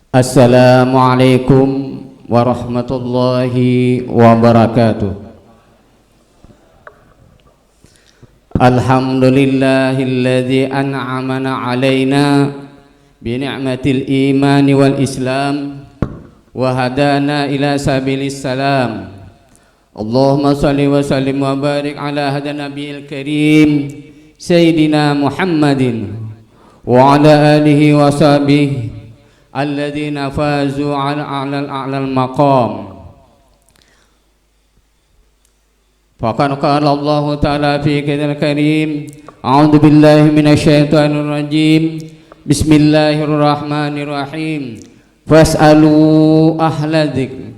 Assalamualaikum warahmatullahi wabarakatuh. Alhamdulillahilladzi an'amana alaina bi ni'matil imani wal islam wa hadana ila sabilis salam. Allahumma salli wa sallim wa barik ala hadana nabiyil karim sayyidina Muhammadin wa ala alihi wa sahbihi alladzina fazu ala a'lal maqam. Faqad qala Allah ta'ala fi kitabihil karim, a'udzu billahi minasyaitonir rajim. Bismillahirrahmanirrahim. Fas'alu ahla dzikr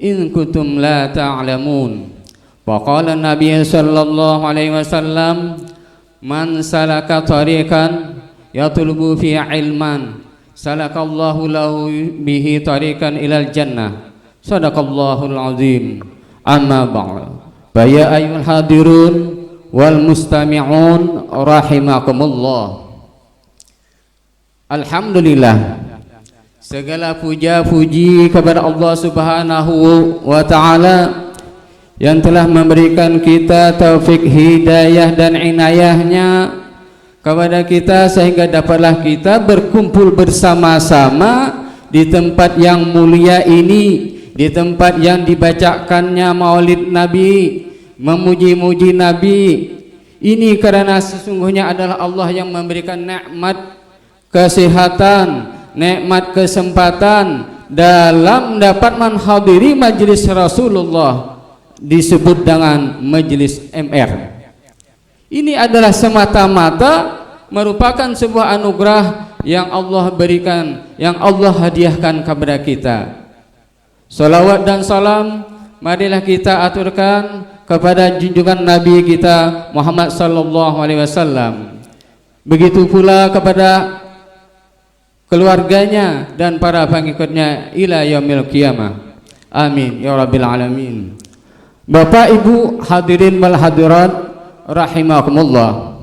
in kuntum la ta'lamun. Wa qala an-nabiy sallallahu alaihi wasallam, man salaka tariqan yatlubu fi ilman salakallahu lahu bihi tariqan ilal jannah. Sadaqallahul azim. Amma ba'd. Ya ayyuhal hadirun wal mustami'un rahimakumullah. Alhamdulillah, segala puja puji kepada Allah Subhanahu wa taala yang telah memberikan kita taufik hidayah dan inayahnya kepada kita sehingga dapatlah kita berkumpul bersama-sama di tempat yang mulia ini, di tempat yang dibacakannya maulid Nabi, memuji-muji Nabi ini, karena sesungguhnya adalah Allah yang memberikan nikmat kesehatan, nikmat kesempatan dalam dapat menghadiri majelis Rasulullah, disebut dengan majelis MR. Ini adalah semata-mata merupakan sebuah anugerah yang Allah berikan, yang Allah hadiahkan kepada kita. Salawat dan salam marilah kita aturkan kepada junjungan Nabi kita Muhammad sallallahu alaihi wasallam. Begitu pula kepada keluarganya dan para pengikutnya ila yaumil qiyamah. Amin ya rabbil alamin. Bapak Ibu hadirin wal hadirat rahimakumullah,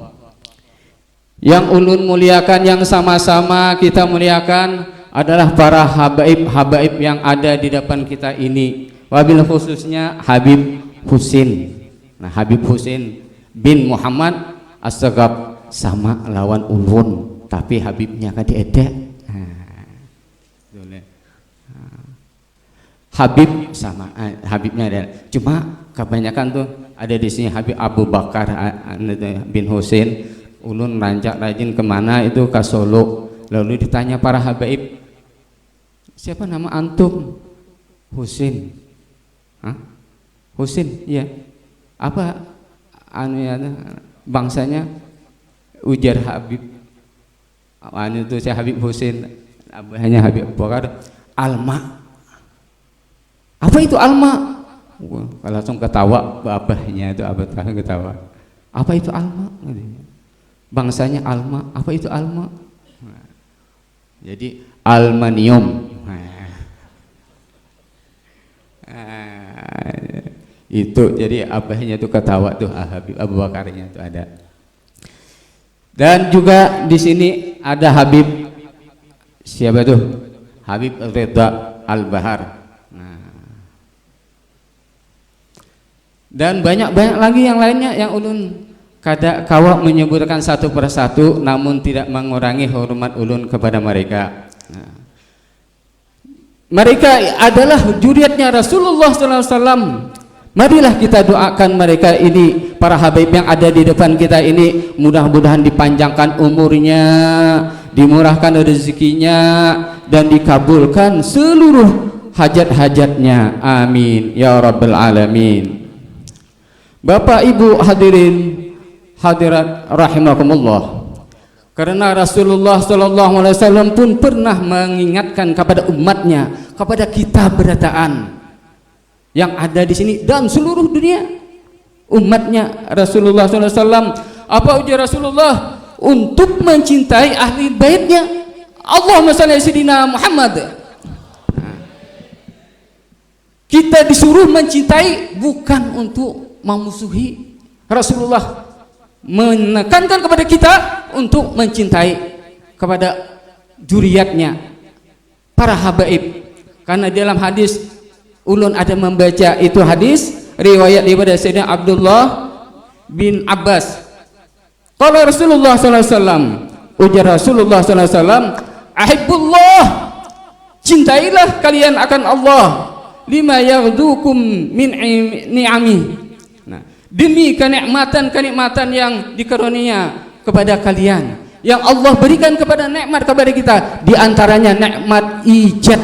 yang ulun muliakan, yang sama-sama kita muliakan adalah para habaib yang ada di depan kita ini, wabil khususnya Habib Husin. Nah, Habib Husin bin Muhammad As-Sagab sama lawan ulun, tapi Habibnya kan diedek. Habib sama Habibnya ada, cuma kebanyakan tuh ada di sini Habib Abu Bakar bin Husin. Ulun rancak rajin kemana itu ke Solo, lalu ditanya para habaib, siapa nama antum? Husin. Hah? Husin, iya. Apa anu ya bangsanya? Ujar Habib, anu itu saya Habib Husin, abahnya Habib Abu Bakar. Alma. Apa itu alma? Wah, langsung ketawa abahnya itu, abah ketawa. Apa itu alma? Bangsanya alma. Apa itu alma? Jadi aluminium. Itu jadi abahnya itu ketawa tuh, Habib Abu Bakarnya itu ada. Dan juga di sini ada Habib, siapa tuh? Habib Ridha Al-Bahar. Dan banyak lagi yang lainnya yang ulun kada kawa menyebutkan satu persatu, namun tidak mengurangi hormat ulun kepada mereka. Mereka adalah juriatnya Rasulullah SAW. Marilah kita doakan mereka ini, para habaib yang ada di depan kita ini, mudah-mudahan dipanjangkan umurnya, dimurahkan rezekinya, dan dikabulkan seluruh hajat-hajatnya. Amin ya rabbal alamin. Bapak Ibu hadirin hadirat rahimakumullah, karena Rasulullah SAW pun pernah mengingatkan kepada umatnya, kepada kita berataan yang ada di sini dan seluruh dunia, umatnya Rasulullah SAW. Apa ujar Rasulullah? Untuk mencintai ahli baitnya. Allahumma shalli sayyidina Muhammad. Kita disuruh mencintai, bukan untuk memusuhi. Rasulullah menekankan kepada kita untuk mencintai kepada juriatnya para habaib. Karena dalam hadis ulun ada membaca itu hadis riwayat daripada Sayyidina Abdullah bin Abbas. Qala Rasulullah sallallahu alaihi wasallam, ujar Rasulullah sallallahu alaihi wasallam, ahibbullah, cintailah kalian akan Allah, lima yaghdukum min ni'ami. Nah, demi kenikmatan yang dikarunia kepada kalian, yang Allah berikan kepada nikmat kepada kita, di antaranya nikmat ijad.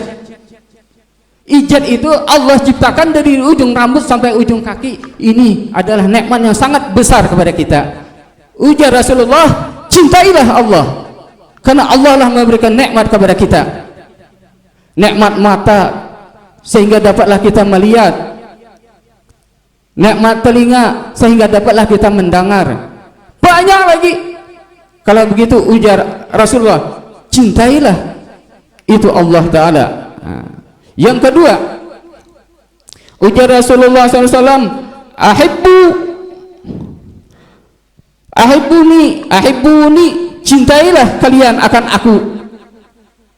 Ijad itu Allah ciptakan dari ujung rambut sampai ujung kaki. Ini adalah nikmat yang sangat besar kepada kita. Ujar Rasulullah, cintailah Allah, karena Allah lah memberikan nikmat kepada kita. Nikmat mata sehingga dapatlah kita melihat, nikmat telinga sehingga dapatlah kita mendengar. Banyak lagi. Kalau begitu ujar Rasulullah, cintailah itu Allah Ta'ala. Yang kedua, ujar Rasulullah SAW, ahibbuni, cintailah kalian akan aku,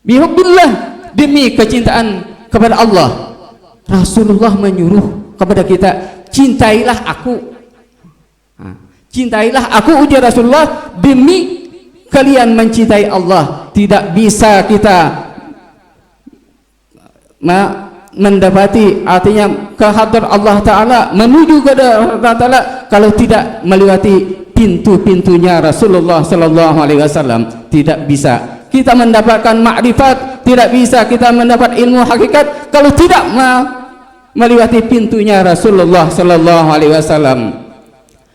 bihubbillah, demi kecintaan kepada Allah. Rasulullah menyuruh kepada kita, cintailah aku. Cintailah aku, ujar Rasulullah, demi kalian mencintai Allah. Tidak bisa kita mendapati, artinya kehadrat Allah Ta'ala, menuju ke Allah Ta'ala, kalau tidak melewati pintu-pintunya Rasulullah Sallallahu Alaihi Wasallam. Tidak bisa kita mendapatkan makrifat, tidak bisa kita mendapat ilmu hakikat kalau tidak melewati pintunya Rasulullah Sallallahu Alaihi Wasallam.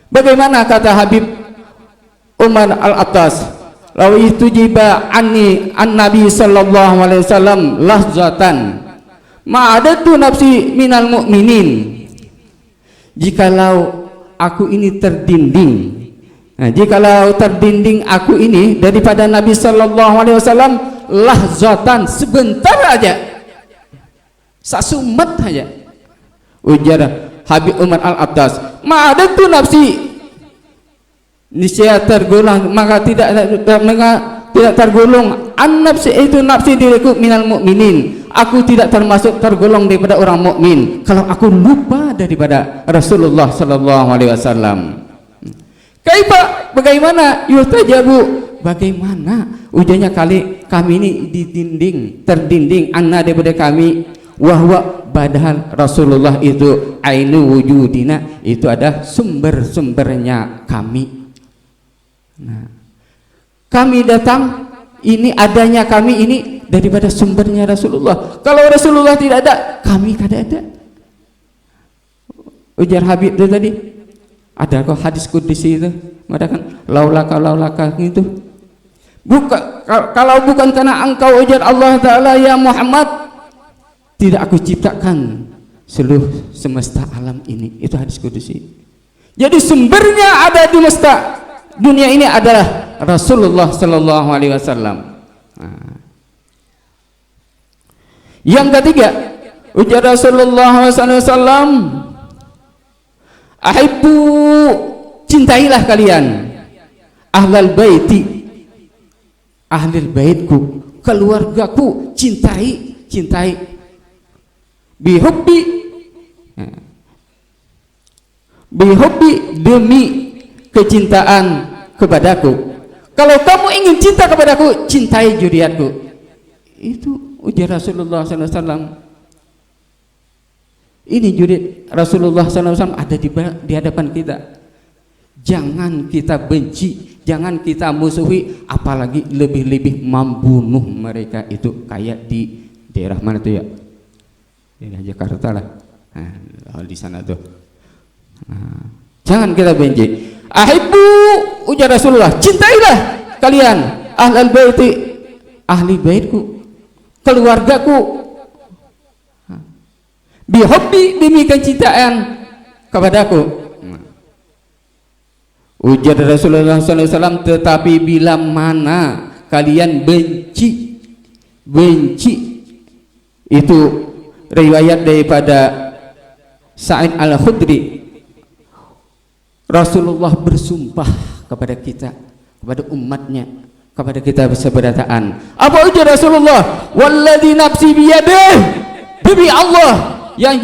Bagaimana kata Habib Umar Al-Attas, law istujiba anni an-nabi sallallahu alaihi wasallam lahzatan ma'adatu nafsi minal mu'minin. Jikalau aku ini terdinding, jikalau terdinding aku ini daripada Nabi sallallahu alaihi wasallam, lahzatan, sebentar aja, sasumat aja, ujar Habib Umar Al-Attas, ma'adatu nafsi, niscaya tergolong, maka tidak tergolong an nafsi, itu nafsi diriku, minal mu'minin, aku tidak termasuk tergolong daripada orang mukmin kalau aku lupa daripada Rasulullah sallallahu alaihi wasallam. Kaifa, bagaimana, yustajabu, bagaimana, ujarnya kami ini terdinding anna daripada kami, wahwa, padahal Rasulullah itu ainu wujudina, itu ada sumber-sumbernya kami. Nah, kami datang ini, adanya kami ini daripada sumbernya Rasulullah. Kalau Rasulullah tidak ada, kami tidak ada. Ujar Habib itu tadi, ada kok hadis qudsi itu, mengatakan laulaka itu. Kalau bukan karena engkau, ujar Allah Ta'ala, ya Muhammad, tidak aku ciptakan seluruh semesta alam ini. Itu hadis qudsi. Jadi sumbernya ada di semesta dunia ini adalah Rasulullah sallallahu alaihi wasallam. Yang ketiga, ujar Rasulullah sallallahu alaihi wasallam, ahibbu, cintailah kalian ahlal baiti, ahlul baitku, keluargaku, cintai bihubbi, demi kecintaan kepadaku. Kalau kamu ingin cinta kepadaku, cintai juriatku. Itu ujar Rasulullah SAW. Ini juriat Rasulullah SAW ada di hadapan kita. Jangan kita benci, jangan kita musuhi, apalagi lebih-lebih membunuh mereka. Itu kayak di daerah mana tuh ya? Daerah Jakarta lah. Nah, di sana tuh. Nah, jangan kita benci. Ahibbu, ujar Rasulullah, cintailah kalian ahlal baiti, ahli baitku, keluargaku, bihubbi, demi kecintaan kepadaku. Ujar Rasulullah SAW, tetapi bila mana kalian benci, itu riwayat daripada Sa'id Al-Khudri. Rasulullah bersumpah kepada kita, kepada umatnya, kepada kita seberataan. Apa ujar Rasulullah? Walladzi nafsi biyadihi, demi Allah yang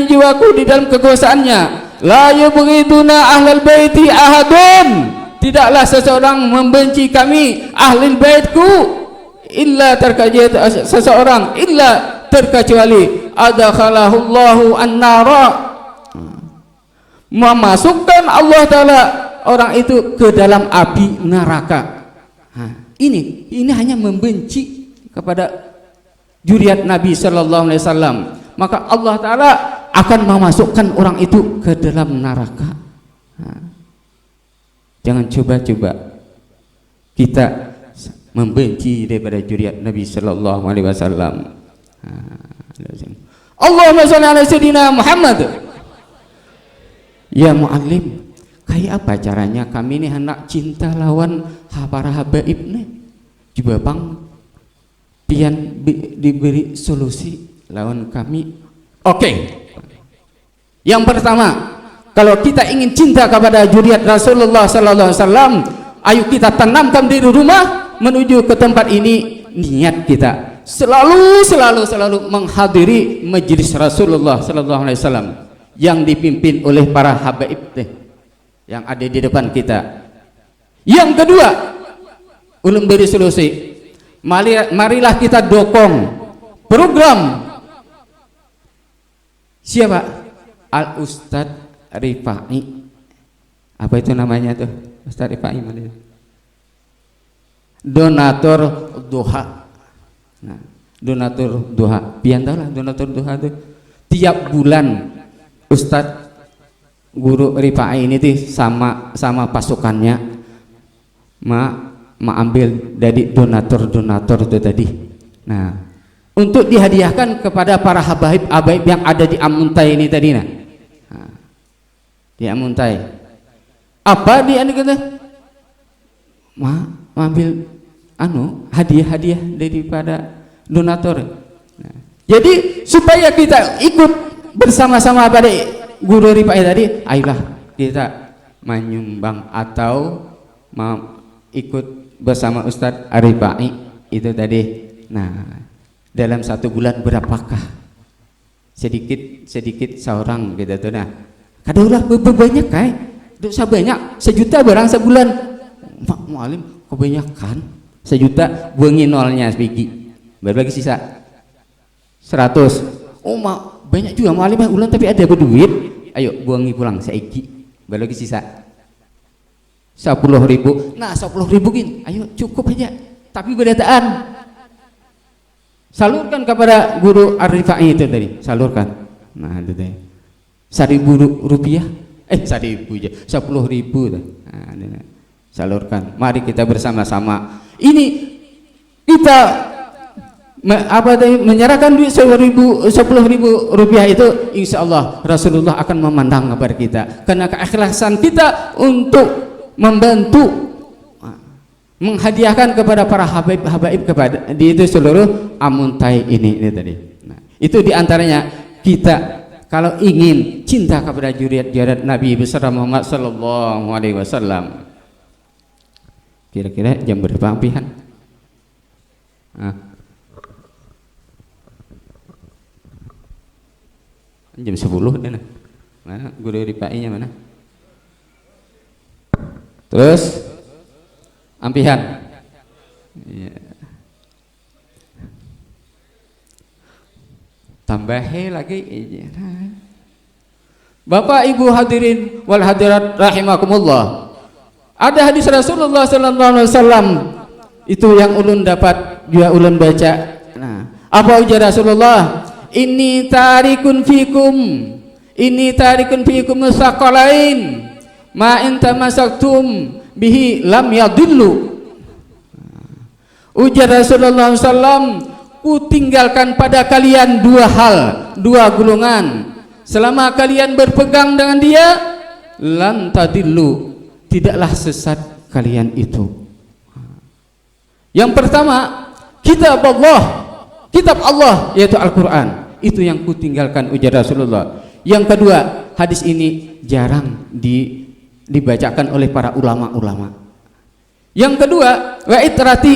jiwaku di dalam kekuasaannya, la yubghiduna ahlal baiti ahadun, tidaklah seseorang membenci kami ahlul baitku illa terkecuali adakhalahullahu an-nara, memasukkan Allah Ta'ala orang itu ke dalam api neraka. Ini hanya membenci kepada zuriat Nabi Sallallahu Alaihi Wasallam, maka Allah Ta'ala akan memasukkan orang itu ke dalam neraka. Jangan coba-coba kita membenci daripada zuriat Nabi Sallallahu Alaihi Wasallam. Allahumma shalli ala sayyidina Muhammad. Ya muallim, kayak apa caranya kami ini hendak cinta lawan para habaib nih? Coba bang, pian diberi solusi lawan kami. Oke. Yang pertama, kalau kita ingin cinta kepada zuriat Rasulullah Sallallahu Alaihi Wasallam, ayo kita tanamkan di rumah menuju ke tempat ini. Niat kita selalu menghadiri majelis Rasulullah Sallallahu Alaihi Wasallam yang dipimpin oleh para habaib yang ada di depan kita. Yang kedua, ulun beri solusi, marilah kita dukung program siapa? Al Ustadz Rifai. Apa itu namanya tuh? Ustadz Rifai mana? Donatur duha. Nah, donatur duha. Pian tahu lah donatur duha tuh. Tiap bulan Ustadz Guru Rifai ini tuh sama pasukannya ambil dari donatur itu tadi. Nah, untuk dihadiahkan kepada para habaib yang ada di Amuntai ini tadi. Nah, di Amuntai. Apa dia ini kata? Ambil hadiah daripada donatur. Nah, jadi supaya kita ikut bersama-sama pada Guru Rifai tadi, ayolah kita menyumbang atau ikut bersama Ustadz Rifai itu tadi. Nah, dalam satu bulan berapakah? Sedikit seorang gitu tuh. Nah, kadang-kadang berbanyak kayak sebanyak 1 juta barang sebulan. Pak Mualim kebanyakan 1 juta buangin nolnya sebiji, berbagi sisa 100. Oh banyak juga Mualim ulang tapi ada berduit. Ayo buangi pulang seiki, berbagi sisa 10.000. Nah 10.000 gini, ayo cukup aja. Tapi berdataan salurkan kepada Guru Ar-Rifai itu tadi, salurkan. Nah itu tadi 1.000 rupiah, 1.000 aja, 10.000 nah, salurkan. Mari kita bersama-sama ini kita menyerahkan duit 10.000 rupiah itu, insya Allah Rasulullah akan memandang kepada kita karena keikhlasan kita untuk membantu menghadiahkan kepada para habaib kepada di itu seluruh Amuntai ini tadi. Nah, itu diantaranya kita kalau ingin cinta kepada zuriat Nabi besar Muhammad Sallallahu Alaihi Wasallam. Kira-kira jam berapa ampihan? Jam 10 deh. Mana Guru Rifai-nya mana? Terus ampihan. Ya. Tambahin lagi. Bapak Ibu hadirin wal hadirat rahimakumullah. Ada hadis Rasulullah sallallahu alaihi wasallam itu yang ulun dapat juga ulun baca. Nah, apa ujar Rasulullah? Inni tarikun fikum musaqalain ma in tamasaktum bihi lam yadillu. Ujar Rasulullah SAW, ku tinggalkan pada kalian 2 hal, 2 golongan. Selama kalian berpegang dengan dia, lan tadillu, tidaklah sesat kalian itu. Yang pertama, kitab Allah yaitu Al-Quran. Itu yang ku tinggalkan ujar Rasulullah. Yang kedua, hadis ini jarang dibacakan oleh para ulama-ulama. Yang kedua, wa itrati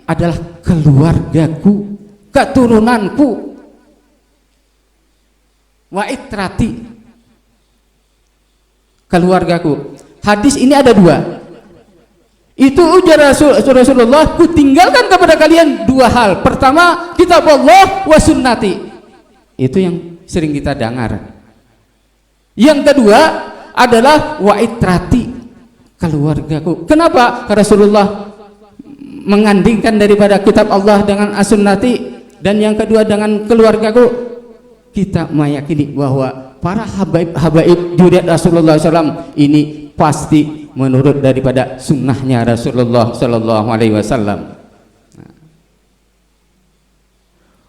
adalah keluargaku, keturunanku. Wa itrati, keluargaku. Hadis ini ada dua. Itu ujar Rasulullah, ku tinggalkan kepada kalian dua hal. Pertama, kitab Allah wa sunnati. Itu yang sering kita dengar. Yang kedua adalah wa itrati, keluargaku. Kenapa Rasulullah mengandingkan daripada kitab Allah dengan as-sunnati, dan yang kedua dengan keluargaku? Kita meyakini bahwa para habaib dzurriyyat Rasulullah SAW ini pasti menurut daripada sunnahnya Rasulullah SAW.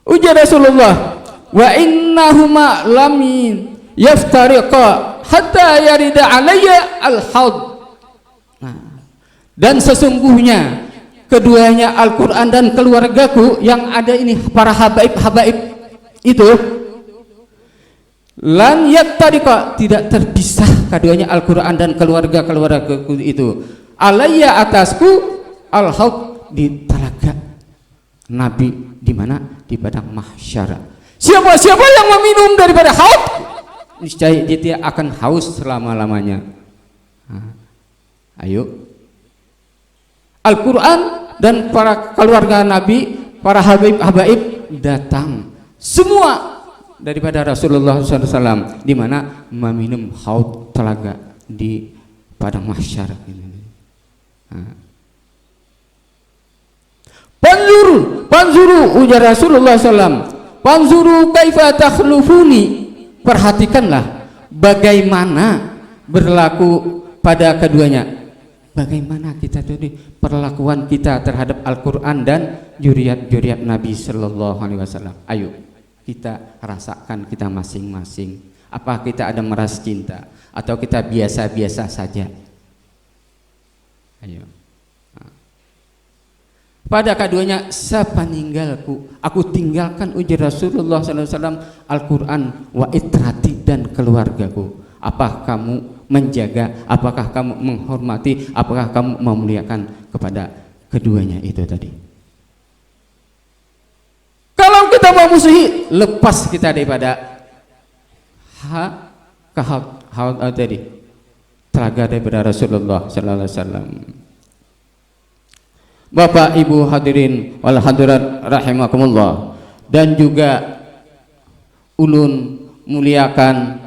Ujar Rasulullah, wa innahuma lam yaftariqa hatta yarida alayya al-haud. Dan sesungguhnya keduanya Al-Quran dan keluargaku yang ada ini, para habaib itu lan yaftariqa, tidak terpisah keduanya Al-Quran dan keluargaku itu, alayya atasku, al-haud, di telaga Nabi. Di mana? Di padang mahsyar. Siapa yang meminum daripada haud, niscaya dia akan haus selama-lamanya. Ayo, Al-Quran dan para keluarga Nabi, para habaib datang semua daripada Rasulullah SAW, di mana meminum haud, telaga di padang mahsyar. Panzuru ujar Rasulullah SAW, panzuru kaifa takhlufuni, perhatikanlah bagaimana berlaku pada keduanya. Bagaimana kita tadi perlakuan kita terhadap Al-Quran dan dzurriyyat Nabi Sallallahu Alaihi Wasallam. Ayo kita rasakan kita masing-masing. Apa kita ada merasa cinta atau kita biasa-biasa saja? Ayo. Pada keduanya, sepeninggalku, aku tinggalkan, ujar Rasulullah SAW, Al-Quran wa itrati, dan keluargaku. Apakah kamu menjaga, apakah kamu menghormati, apakah kamu memuliakan kepada keduanya itu tadi? Kalau kita memusuhi, lepas kita daripada tadi telaga daripada Rasulullah sallallahu alaihi wasallam. Bapak Ibu hadirin wal hadirat rahimakumullah, dan juga ulun muliakan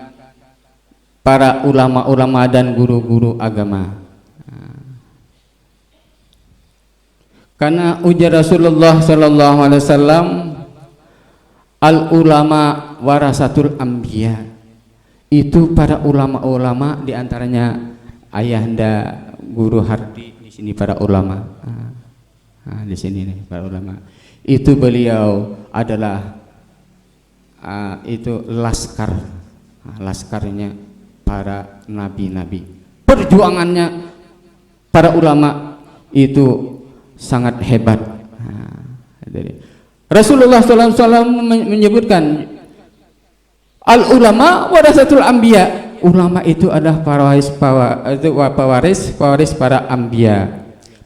para ulama-ulama dan guru-guru agama. Karena ujar Rasulullah sallallahu alaihi wasallam, al ulama warasatul anbiya, itu para ulama-ulama, diantaranya ayahanda Guru Hardi di sini para ulama. Di sini nih para ulama. Itu beliau adalah itu laskarnya para nabi-nabi. Perjuangannya para ulama itu sangat hebat. Rasulullah SAW menyebutkan al ulama warasatul anbiya, ulama itu adalah pewaris para anbiya.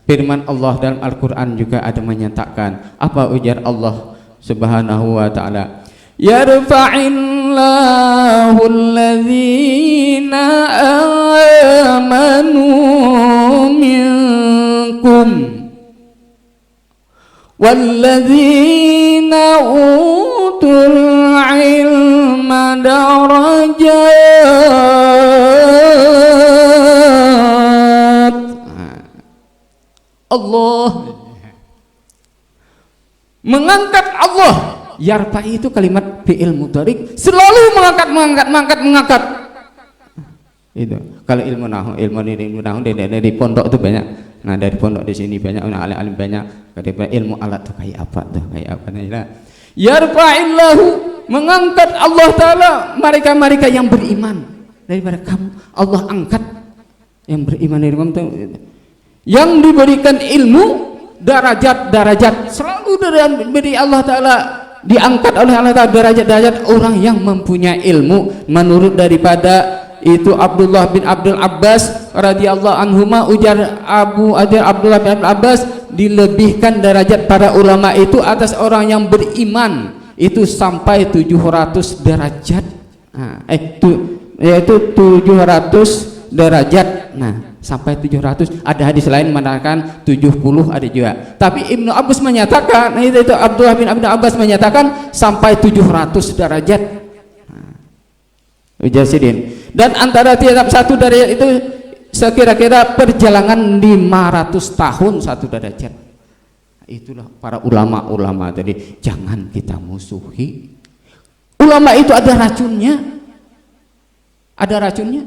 Firman Allah dalam Al-Quran juga ada menyatakan, apa ujar Allah Subhanahu wa ta'ala, yarfa'illahu alladhina amanu minkum walladhina utul ilma darajat. Allah mengangkat, Allah yarfa'i itu kalimat fi'il mudhari, selalu mengangkat. Itu kalau ilmu nahu dari pondok itu banyak. Nah, dari pondok di sini banyak, alim banyak. Ketika ilmu alat tuh kayak apa nah, yarfa'illahu, mengangkat Allah Ta'ala mereka yang beriman daripada kamu. Allah angkat yang beriman dari kamu, yang diberikan ilmu, darajat selalu dari Allah Ta'ala, diangkat oleh Allah Ta'ala derajat orang yang mempunyai ilmu menurut daripada itu Abdullah bin Abdul Abbas radhiyallahu anhuma, ujar Abdullah bin Abdul Abbas, dilebihkan derajat para ulama itu atas orang yang beriman itu sampai 700 derajat. Nah, yaitu 700 derajat. Nah, sampai 700. Ada hadis lain mengatakan 70, ada juga. Tapi Ibnu Abbas menyatakan, itu Abdullah bin Abdul Abbas menyatakan sampai 700 derajat. Ujar Sidin. Dan antara tiap satu derajat itu sekira-kira perjalanan 500 tahun satu derajat. Itulah para ulama-ulama tadi, jangan kita musuhi. Ulama itu ada racunnya. Ada racunnya.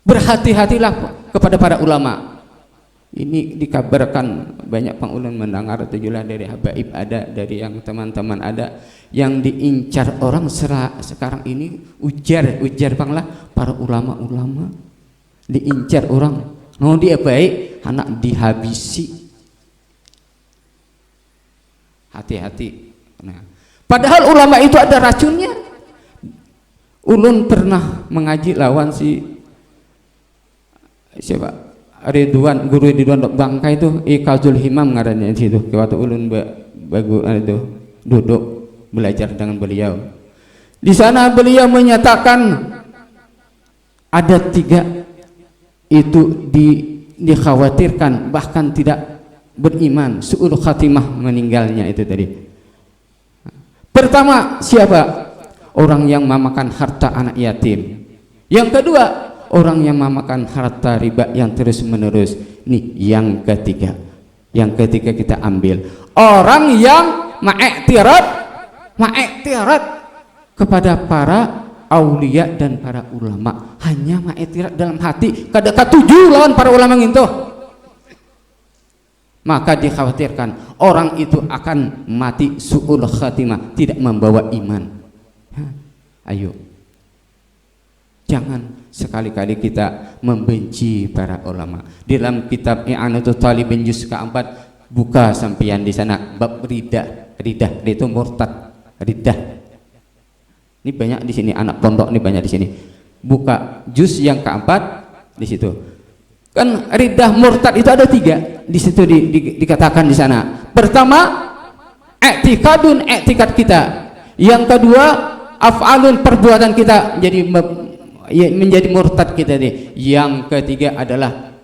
Berhati-hatilah kepada para ulama. Ini dikabarkan banyak pengulun mendengar tujulah dari habaib ada, dari yang teman-teman ada yang diincar orang sekarang ini, ujar banglah para ulama-ulama diincar orang. Mau dia baik, anak dihabisi. Hati-hati. Nah, padahal ulama itu ada racunnya. Ulun pernah mengaji lawan siapa? Guru Ridwan Bangka itu Ikazul Himam ngarannya itu. Waktu ulun itu duduk belajar dengan beliau. Di sana beliau menyatakan ada 3 itu dikhawatirkan bahkan tidak beriman, su'ul khatimah meninggalnya itu tadi. Pertama siapa? Orang yang memakan harta anak yatim. Yang kedua, orang yang memakan harta riba yang terus menerus. Nih yang ketiga. Yang ketiga kita ambil orang yang ma'iktirat kepada para aulia dan para ulama. Hanya ma'iktirat dalam hati, kada katuju lawan para ulama ngintuh. Maka dikhawatirkan orang itu akan mati su'ul khatimah, tidak membawa iman. Ayo, jangan sekali-kali kita membenci para ulama. Di dalam kitab I'anatul Talibin juz keempat, buka sampeyan di sana bab ridah itu murtad, ridah. Ini banyak di sini, anak pondok ini banyak di sini. Buka juz yang keempat di situ. Kan ridah murtad itu ada 3 di situ dikatakan di sana. Pertama, i'tikad kita. Yang kedua, af'alun perbuatan kita menjadi murtad kita nih. Yang ketiga adalah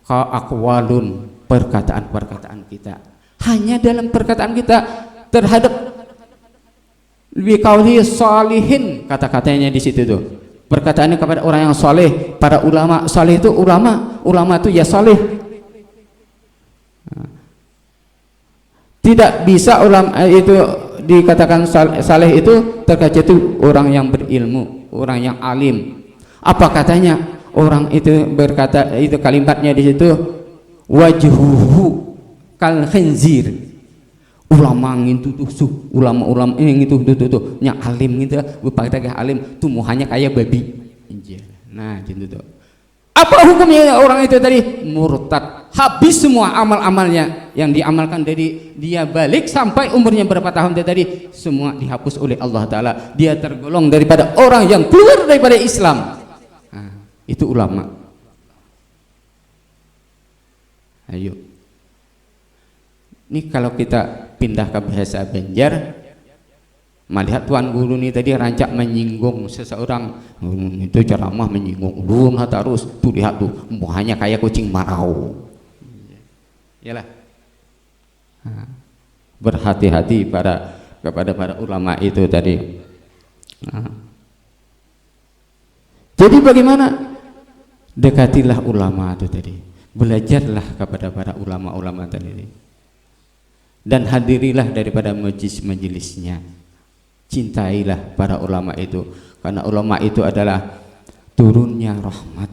aqwalun perkataan kita. Hanya dalam perkataan kita terhadap biqauli shalihin, kata-katanya di situ tuh. Perkataannya kepada orang yang soleh, para ulama. Soleh itu ulama itu ya soleh. Tidak bisa ulama itu dikatakan saleh itu terkecuali orang yang berilmu, orang yang alim. Apa katanya? Orang itu berkata, itu kalimatnya di situ, wajhuhu kal khinzir. Ulama ngintu tuh, ulama ini ngintu tuh, yang alim gitu, berpakaian alim, tumuhannya kayak babi. Nah, gitu tuh. Apa hukumnya orang itu tadi? Murtad. Habis semua amal-amalnya yang diamalkan dari dia balik sampai umurnya berapa tahun tadi, semua dihapus oleh Allah Ta'ala. Dia tergolong daripada orang yang keluar daripada Islam. Nah, itu ulama. Ayo, ini kalau kita pindah ke bahasa Banjar, melihat tuan guru ini tadi rancak menyinggung seseorang, itu ceramah menyinggung, ulun harus tuh lihat tuh, muhanya kayak kucing marau. Yalah, berhati-hati kepada para ulama itu tadi. Jadi bagaimana? Dekatilah ulama itu tadi, belajarlah kepada para ulama-ulama tadi. Dan hadirilah daripada majelis-majelisnya. Cintailah para ulama itu, karena ulama itu adalah turunnya rahmat,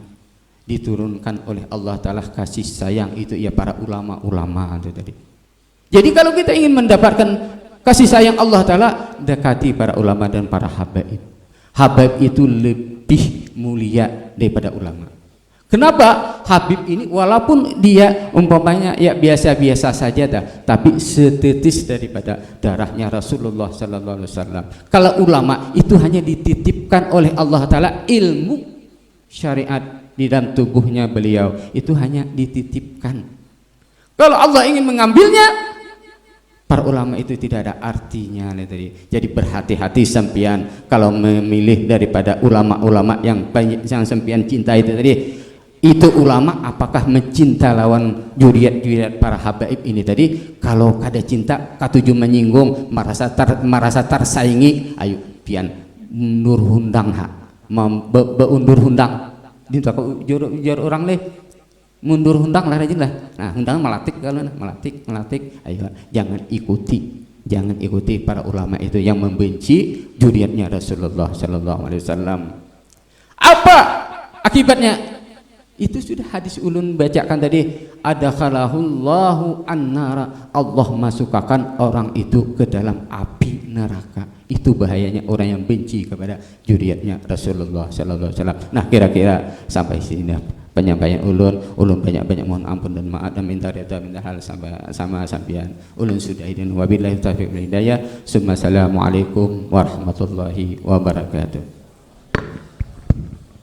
diturunkan oleh Allah Ta'ala kasih sayang itu ya para ulama-ulama itu tadi. Jadi kalau kita ingin mendapatkan kasih sayang Allah Ta'ala, dekati para ulama dan para habaib. Habaib itu lebih mulia daripada ulama. Kenapa? Habib ini walaupun dia umpamanya ya biasa-biasa saja dah, tapi setetes daripada darahnya Rasulullah sallallahu alaihi wasallam. Kalau ulama itu hanya dititipkan oleh Allah taala ilmu syariat di dalam tubuhnya beliau, itu hanya dititipkan. Kalau Allah ingin mengambilnya, para ulama itu tidak ada artinya tadi. Jadi berhati-hati sampian kalau memilih daripada ulama-ulama yang banyak yang sampian cinta itu tadi. Itu ulama apakah mencinta lawan juriat-juriat para habaib ini tadi? Kalau kada cinta, katuju menyinggung, merasa tersaingi, ayo pian mundur hundang ha, beundur hundang. Dinta kau jur orang leh mundur hundang lah rajin lah. Nah hundang melatik kalau melatik, ayo jangan ikuti para ulama itu yang membenci juriatnya Rasulullah Sallallahu Alaihi Wasallam. Apa akibatnya? Itu sudah hadis ulun bacakan tadi, adakhalahullahu annara, Allah masukkan orang itu ke dalam api neraka. Itu bahayanya orang yang benci kepada juriatnya Rasulullah sallallahu alaihi wasallam. Nah, kira-kira sampai sini penyampaian ulun banyak-banyak mohon ampun dan maaf dan minta ridha minta hal sama sampean. Ulun sudah idin wabillahi taufiq wal hidayah. Assalamualaikum warahmatullahi wabarakatuh.